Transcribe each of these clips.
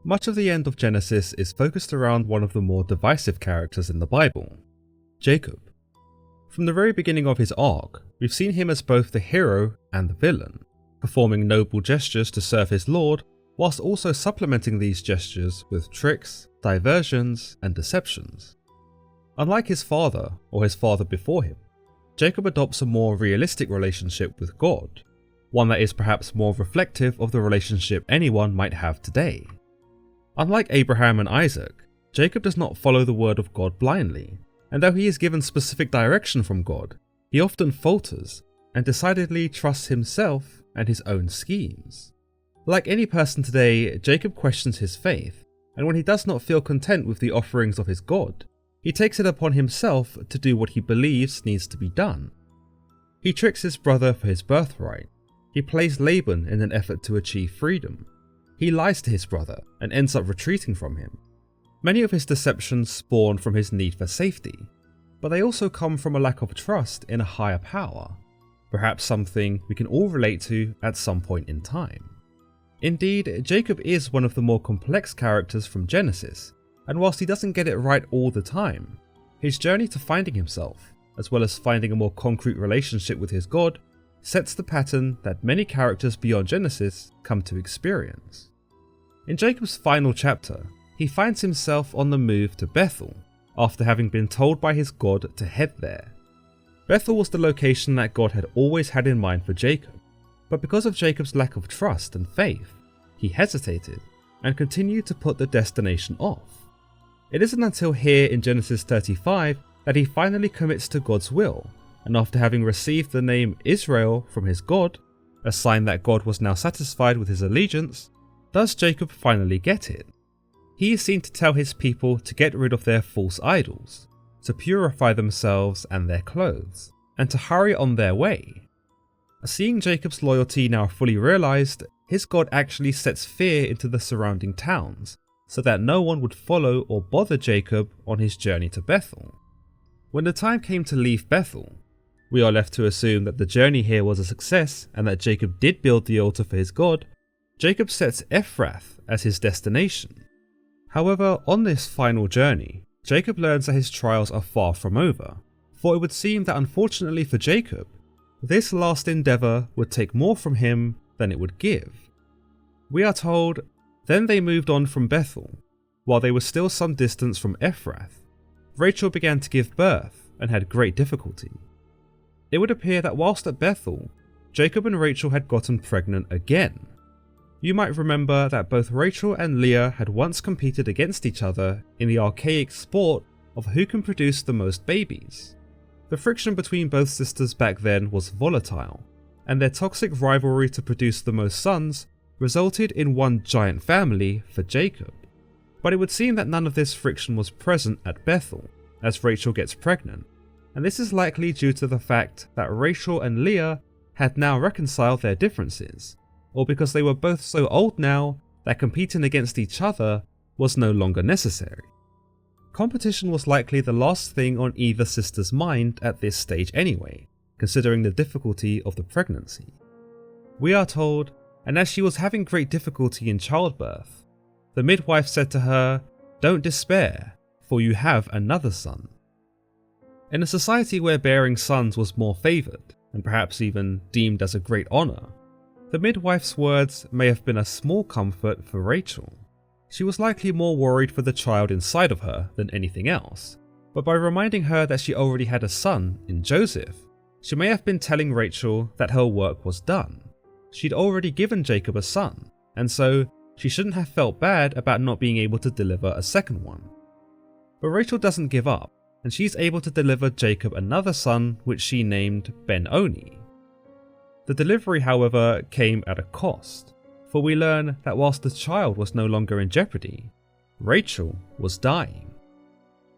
Much of the end of Genesis is focused around one of the more divisive characters in the Bible, Jacob. From the very beginning of his arc, we've seen him as both the hero and the villain, performing noble gestures to serve his lord, whilst also supplementing these gestures with tricks, diversions, and deceptions. Unlike his father, or his father before him, Jacob adopts a more realistic relationship with God, one that is perhaps more reflective of the relationship anyone might have today. Unlike Abraham and Isaac, Jacob does not follow the word of God blindly, and though he is given specific direction from God, he often falters and decidedly trusts himself and his own schemes. Like any person today, Jacob questions his faith, and when he does not feel content with the offerings of his God, he takes it upon himself to do what he believes needs to be done. He tricks his brother for his birthright. He plays Laban in an effort to achieve freedom. He lies to his brother and ends up retreating from him. Many of his deceptions spawn from his need for safety, but they also come from a lack of trust in a higher power, perhaps something we can all relate to at some point in time. Indeed, Jacob is one of the more complex characters from Genesis, and whilst he doesn't get it right all the time, his journey to finding himself, as well as finding a more concrete relationship with his God, sets the pattern that many characters beyond Genesis come to experience. In Jacob's final chapter, he finds himself on the move to Bethel, after having been told by his God to head there. Bethel was the location that God had always had in mind for Jacob, but because of Jacob's lack of trust and faith, he hesitated and continued to put the destination off. It isn't until here in Genesis 35 that he finally commits to God's will, and after having received the name Israel from his God, a sign that God was now satisfied with his allegiance, does Jacob finally get it. He is seen to tell his people to get rid of their false idols, to purify themselves and their clothes, and to hurry on their way. Seeing Jacob's loyalty now fully realized, his God actually sets fear into the surrounding towns, so that no one would follow or bother Jacob on his journey to Bethel. When the time came to leave Bethel, we are left to assume that the journey here was a success and that Jacob did build the altar for his God. Jacob sets Ephrath as his destination. However, on this final journey, Jacob learns that his trials are far from over, for it would seem that unfortunately for Jacob, this last endeavour would take more from him than it would give. We are told, then they moved on from Bethel. While they were still some distance from Ephrath, Rachel began to give birth and had great difficulty. It would appear that whilst at Bethel, Jacob and Rachel had gotten pregnant again. You might remember that both Rachel and Leah had once competed against each other in the archaic sport of who can produce the most babies. The friction between both sisters back then was volatile, and their toxic rivalry to produce the most sons resulted in one giant family for Jacob. But it would seem that none of this friction was present at Bethel, as Rachel gets pregnant, and this is likely due to the fact that Rachel and Leah had now reconciled their differences, or because they were both so old now that competing against each other was no longer necessary. Competition was likely the last thing on either sister's mind at this stage anyway, considering the difficulty of the pregnancy. We are told, and as she was having great difficulty in childbirth, the midwife said to her, "Don't despair, for you have another son." In a society where bearing sons was more favoured, and perhaps even deemed as a great honour, the midwife's words may have been a small comfort for Rachel. She was likely more worried for the child inside of her than anything else, but by reminding her that she already had a son in Joseph, she may have been telling Rachel that her work was done. She'd already given Jacob a son, and so she shouldn't have felt bad about not being able to deliver a second one. But Rachel doesn't give up, and she's able to deliver Jacob another son, which she named Ben-Oni. The delivery, however, came at a cost, for we learn that whilst the child was no longer in jeopardy, Rachel was dying.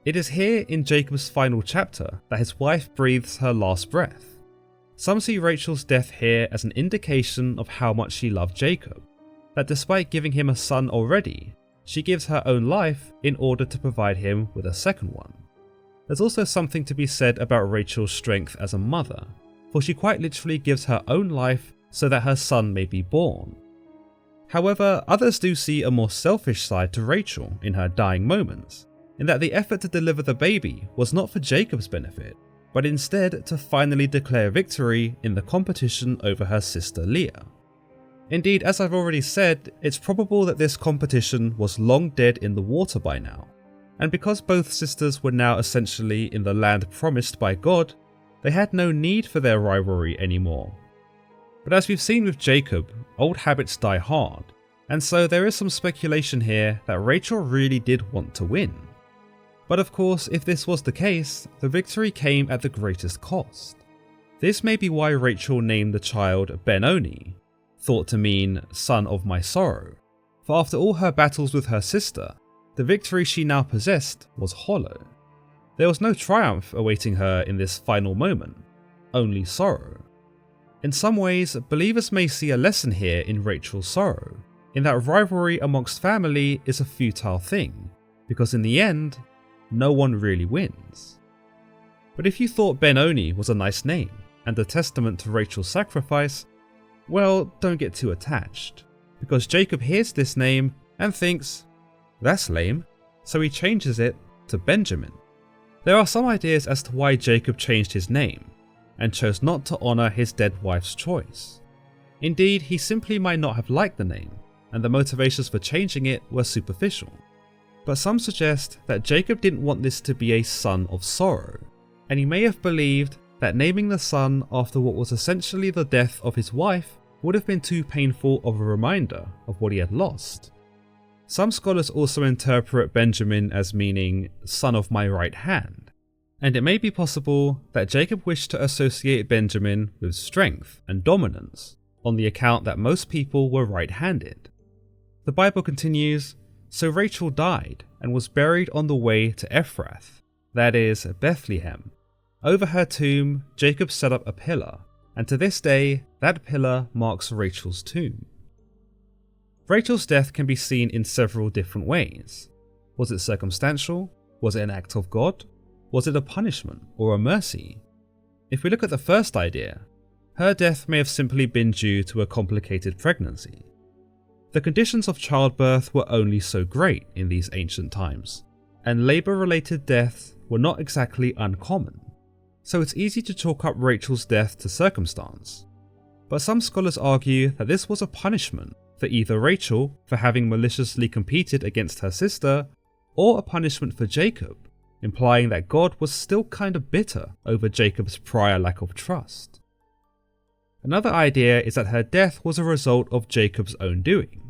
It is here in Jacob's final chapter that his wife breathes her last breath. Some see Rachel's death here as an indication of how much she loved Jacob, that despite giving him a son already, she gives her own life in order to provide him with a second one. There's also something to be said about Rachel's strength as a mother, for she quite literally gives her own life so that her son may be born. However, others do see a more selfish side to Rachel in her dying moments, in that the effort to deliver the baby was not for Jacob's benefit, but instead to finally declare victory in the competition over her sister Leah. Indeed, as I've already said, it's probable that this competition was long dead in the water by now, and because both sisters were now essentially in the land promised by God, they had no need for their rivalry anymore. But as we've seen with Jacob, old habits die hard, and so there is some speculation here that Rachel really did want to win. But of course, if this was the case, the victory came at the greatest cost. This may be why Rachel named the child Ben-Oni, thought to mean son of my sorrow, for after all her battles with her sister, the victory she now possessed was hollow. There was no triumph awaiting her in this final moment, only sorrow. In some ways, believers may see a lesson here in Rachel's sorrow, in that rivalry amongst family is a futile thing, because in the end, no one really wins. But if you thought Ben-Oni was a nice name, and a testament to Rachel's sacrifice, well, don't get too attached, because Jacob hears this name and thinks, that's lame, so he changes it to Benjamin. There are some ideas as to why Jacob changed his name, and chose not to honour his dead wife's choice. Indeed, he simply might not have liked the name, and the motivations for changing it were superficial. But some suggest that Jacob didn't want this to be a son of sorrow, and he may have believed that naming the son after what was essentially the death of his wife would have been too painful of a reminder of what he had lost. Some scholars also interpret Benjamin as meaning son of my right hand, and it may be possible that Jacob wished to associate Benjamin with strength and dominance, on the account that most people were right-handed. The Bible continues, so Rachel died and was buried on the way to Ephrath, that is, Bethlehem. Over her tomb, Jacob set up a pillar, and to this day, that pillar marks Rachel's tomb. Rachel's death can be seen in several different ways. Was it circumstantial? Was it an act of God? Was it a punishment or a mercy? If we look at the first idea, her death may have simply been due to a complicated pregnancy. The conditions of childbirth were only so great in these ancient times, and labour-related deaths were not exactly uncommon, so it's easy to chalk up Rachel's death to circumstance. But some scholars argue that this was a punishment for either Rachel for having maliciously competed against her sister, or a punishment for Jacob, implying that God was still kind of bitter over Jacob's prior lack of trust. Another idea is that her death was a result of Jacob's own doing.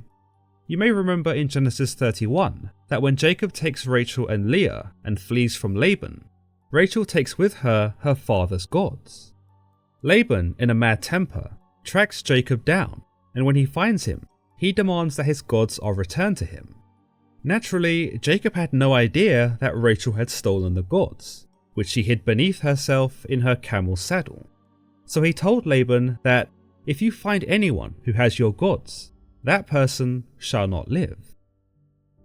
You may remember in Genesis 31 that when Jacob takes Rachel and Leah and flees from Laban, Rachel takes with her her father's gods. Laban, in a mad temper, tracks Jacob down, and when he finds him, he demands that his gods are returned to him. Naturally, Jacob had no idea that Rachel had stolen the gods, which she hid beneath herself in her camel's saddle. So he told Laban that, if you find anyone who has your gods, that person shall not live.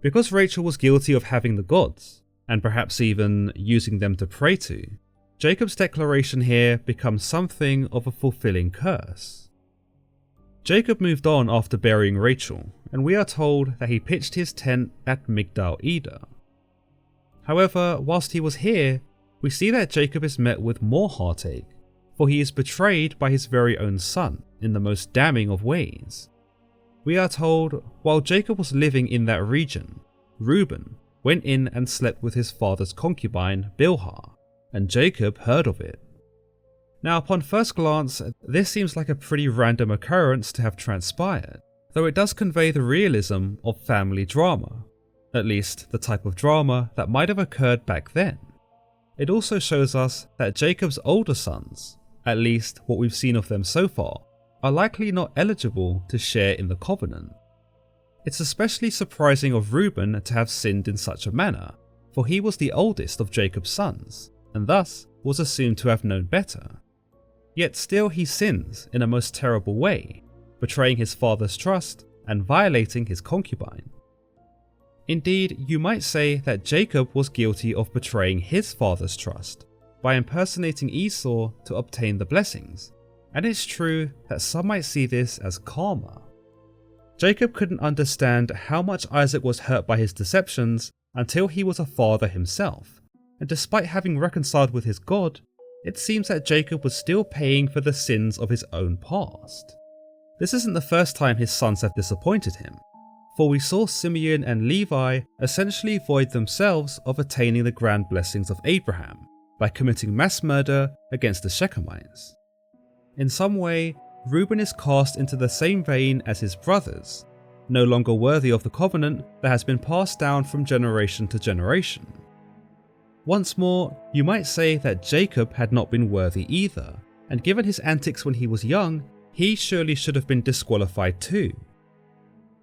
Because Rachel was guilty of having the gods, and perhaps even using them to pray to, Jacob's declaration here becomes something of a fulfilling curse. Jacob moved on after burying Rachel, and we are told that he pitched his tent at Migal Eder. However, whilst he was here, we see that Jacob is met with more heartache, for he is betrayed by his very own son in the most damning of ways. We are told, while Jacob was living in that region, Reuben went in and slept with his father's concubine Bilhah, and Jacob heard of it. Now, upon first glance, this seems like a pretty random occurrence to have transpired, though it does convey the realism of family drama, at least the type of drama that might have occurred back then. It also shows us that Jacob's older sons, at least what we've seen of them so far, are likely not eligible to share in the covenant. It's especially surprising of Reuben to have sinned in such a manner, for he was the oldest of Jacob's sons, and thus was assumed to have known better. Yet still he sins in a most terrible way, betraying his father's trust and violating his concubine. Indeed, you might say that Jacob was guilty of betraying his father's trust by impersonating Esau to obtain the blessings, and it's true that some might see this as karma. Jacob couldn't understand how much Isaac was hurt by his deceptions until he was a father himself, and despite having reconciled with his God, it seems that Jacob was still paying for the sins of his own past. This isn't the first time his sons have disappointed him, for we saw Simeon and Levi essentially void themselves of attaining the grand blessings of Abraham by committing mass murder against the Shechemites. In some way, Reuben is cast into the same vein as his brothers, no longer worthy of the covenant that has been passed down from generation to generation. Once more, you might say that Jacob had not been worthy either, and given his antics when he was young, he surely should have been disqualified too.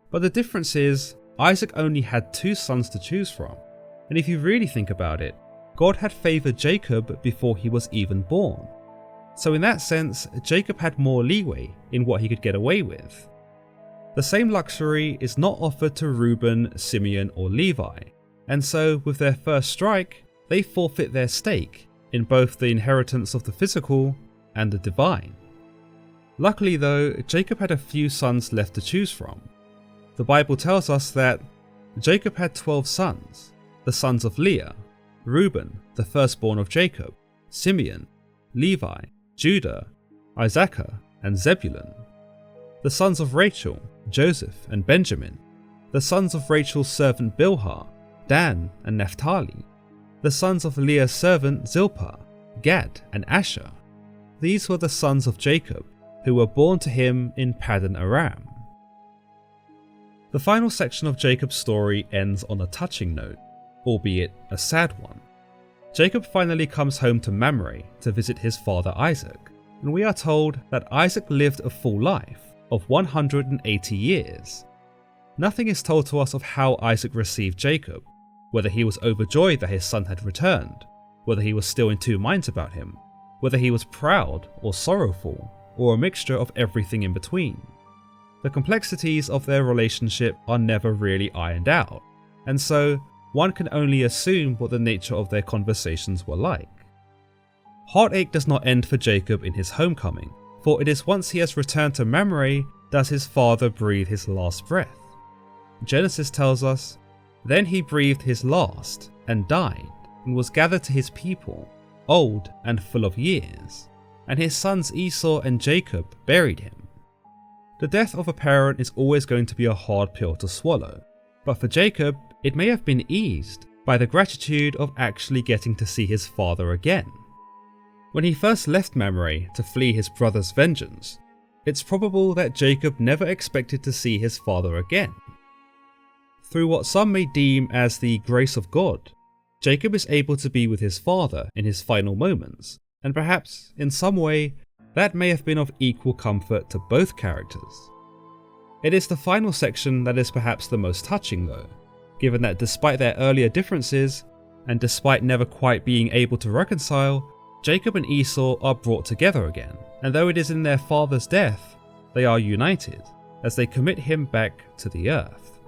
But the difference is, Isaac only had 2 sons to choose from, and if you really think about it, God had favoured Jacob before he was even born. So in that sense, Jacob had more leeway in what he could get away with. The same luxury is not offered to Reuben, Simeon or Levi, and so with their first strike, they forfeit their stake in both the inheritance of the physical and the divine. Luckily though, Jacob had a few sons left to choose from. The Bible tells us that Jacob had 12 sons, the sons of Leah, Reuben, the firstborn of Jacob, Simeon, Levi, Judah, Issachar, and Zebulun. The sons of Rachel, Joseph and Benjamin. The sons of Rachel's servant Bilhah, Dan and Naphtali. The sons of Leah's servant Zilpah, Gad and Asher. These were the sons of Jacob, who were born to him in Paddan Aram. The final section of Jacob's story ends on a touching note, albeit a sad one. Jacob finally comes home to Mamre to visit his father Isaac, and we are told that Isaac lived a full life of 180 years. Nothing is told to us of how Isaac received Jacob, whether he was overjoyed that his son had returned, whether he was still in 2 minds about him, whether he was proud or sorrowful, or a mixture of everything in between. The complexities of their relationship are never really ironed out, and so one can only assume what the nature of their conversations were like. Heartache does not end for Jacob in his homecoming, for it is once he has returned to Mamre does his father breathe his last breath. Genesis tells us, "Then he breathed his last, and died, and was gathered to his people, old and full of years, and his sons Esau and Jacob buried him." The death of a parent is always going to be a hard pill to swallow, but for Jacob, it may have been eased by the gratitude of actually getting to see his father again. When he first left Mamre to flee his brother's vengeance, it's probable that Jacob never expected to see his father again. Through what some may deem as the grace of God, Jacob is able to be with his father in his final moments, and perhaps, in some way, that may have been of equal comfort to both characters. It is the final section that is perhaps the most touching though, given that despite their earlier differences, and despite never quite being able to reconcile, Jacob and Esau are brought together again, and though it is in their father's death, they are united, as they commit him back to the earth.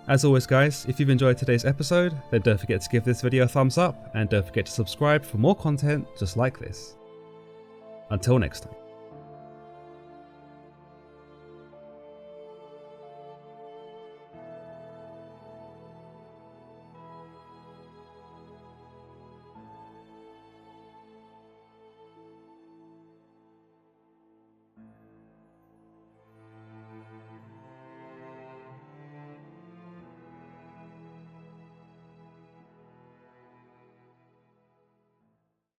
As always guys, if you've enjoyed today's episode, then don't forget to give this video a thumbs up, and don't forget to subscribe for more content just like this. Until next time.